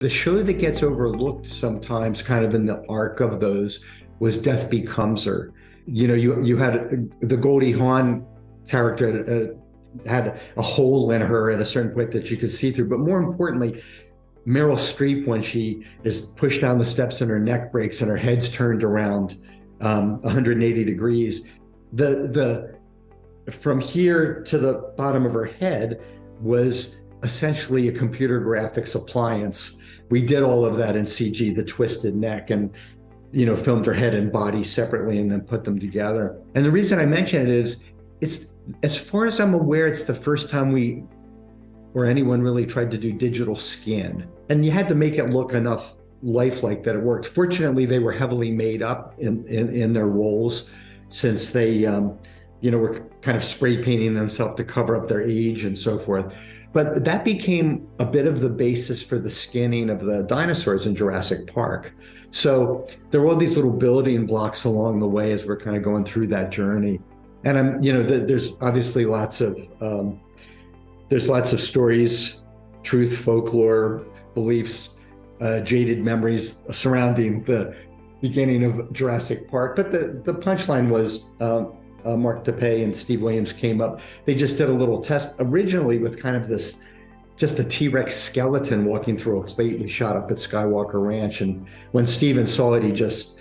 The show that gets overlooked sometimes, kind of in the arc of those, was Death Becomes Her. You had the Goldie Hawn character had a hole in her at a certain point that you could see through. But more importantly, Meryl Streep, when she is pushed down the steps and her neck breaks and her head's turned around 180 degrees, the from here to the bottom of her head was essentially a computer graphics appliance. We did all of that in CG, the twisted neck, and filmed her head and body separately and then put them together. And the reason I mention it is, it's, as far as I'm aware, it's the first time we or anyone really tried to do digital skin. And you had to make it look enough lifelike that it worked. Fortunately, they were heavily made up in their roles, since they were kind of spray painting themselves to cover up their age and so forth. But that became a bit of the basis for the skinning of the dinosaurs in Jurassic Park. So there were all these little building blocks along the way as we're kind of going through that journey. And there's obviously lots of stories, truth, folklore, beliefs, jaded memories surrounding the beginning of Jurassic Park. But the punchline was, Mark DePay and Steve Williams came up. They just did a little test originally with kind of just a T-Rex skeleton walking through a plate we shot up at Skywalker Ranch. And when Steven saw it, he just,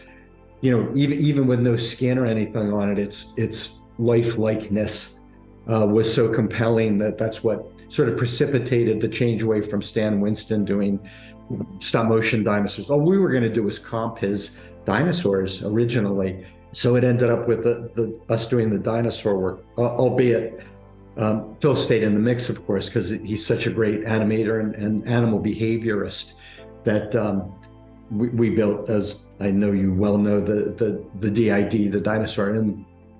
even with no skin or anything on it, its lifelikeness was so compelling that's what sort of precipitated the change away from Stan Winston doing stop motion dinosaurs. All we were going to do was comp his dinosaurs originally. So it ended up with us doing the dinosaur work, albeit Phil stayed in the mix, of course, because he's such a great animator and animal behaviorist that we built, as I know you well know, the DID, the dinosaur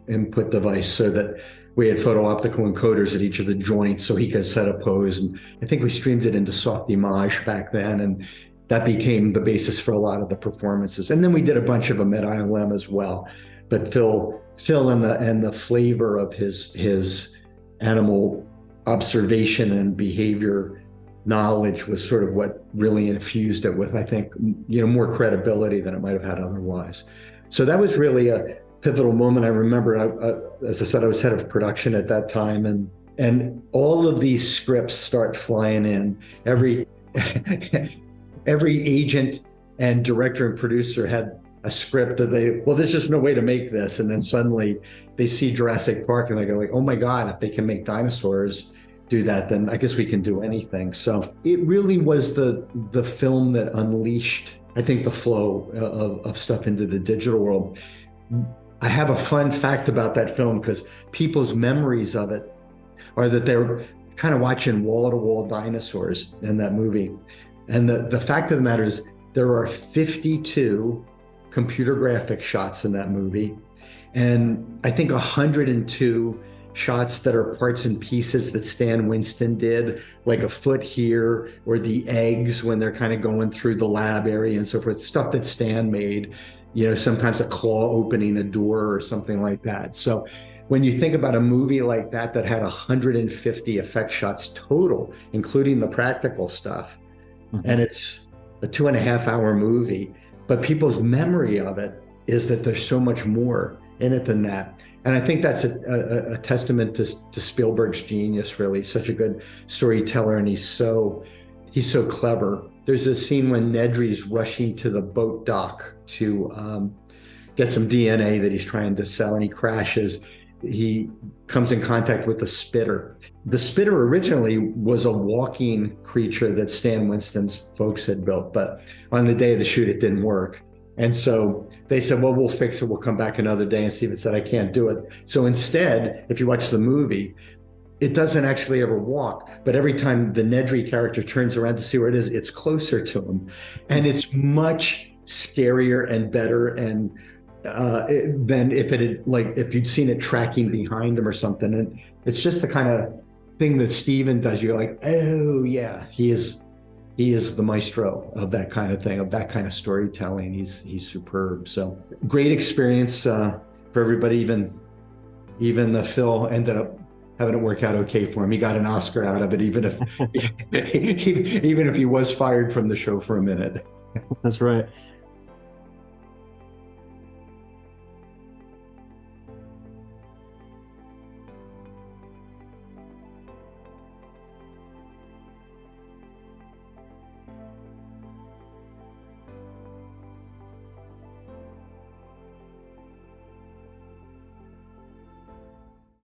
input device, so that we had photo-optical encoders at each of the joints so he could set a pose. And I think we streamed it into Softimage back then, and that became the basis for a lot of the performances. And then we did a bunch of them at ILM as well. But Phil and the flavor of his animal observation and behavior knowledge was sort of what really infused it with, I think, more credibility than it might have had otherwise. So that was really a pivotal moment. I remember, as I said, I was head of production at that time, and all of these scripts start flying in. Every agent and director and producer had a script that there's just no way to make this. And then suddenly they see Jurassic Park and they go like, oh my God, if they can make dinosaurs do that, then I guess we can do anything. So it really was the film that unleashed, I think, the flow of stuff into the digital world. I have a fun fact about that film, because people's memories of it are that they're kind of watching wall-to-wall dinosaurs in that movie. And the fact of the matter is, there are 52 computer graphic shots in that movie, and I think 102 shots that are parts and pieces that Stan Winston did, like a foot here, or the eggs when they're kind of going through the lab area and so forth, stuff that Stan made, sometimes a claw opening a door or something like that. So when you think about a movie like that had 150 effect shots total, including the practical stuff, and it's a 2.5-hour movie, but people's memory of it is that there's so much more in it than that. And I think that's a testament to Spielberg's genius, really. Such a good storyteller, and he's so clever. There's a scene when Nedry's rushing to the boat dock to get some DNA that he's trying to sell, and he crashes. He comes in contact with the spitter. The spitter originally was a walking creature that Stan Winston's folks had built, but on the day of the shoot, it didn't work. And so they said, well, we'll fix it. We'll come back another day and see if it said, I can't do it. So instead, if you watch the movie, it doesn't actually ever walk, but every time the Nedry character turns around to see where it is, it's closer to him. And it's much scarier and better and than if you'd seen it tracking behind him or something. And it's just the kind of thing that Steven does. You're like, oh yeah, he is the maestro of that kind of thing, of that kind of storytelling. He's superb. So great experience for everybody. Even Phil ended up having it work out okay for him. He got an Oscar out of it, even if even if he was fired from the show for a minute. That's right.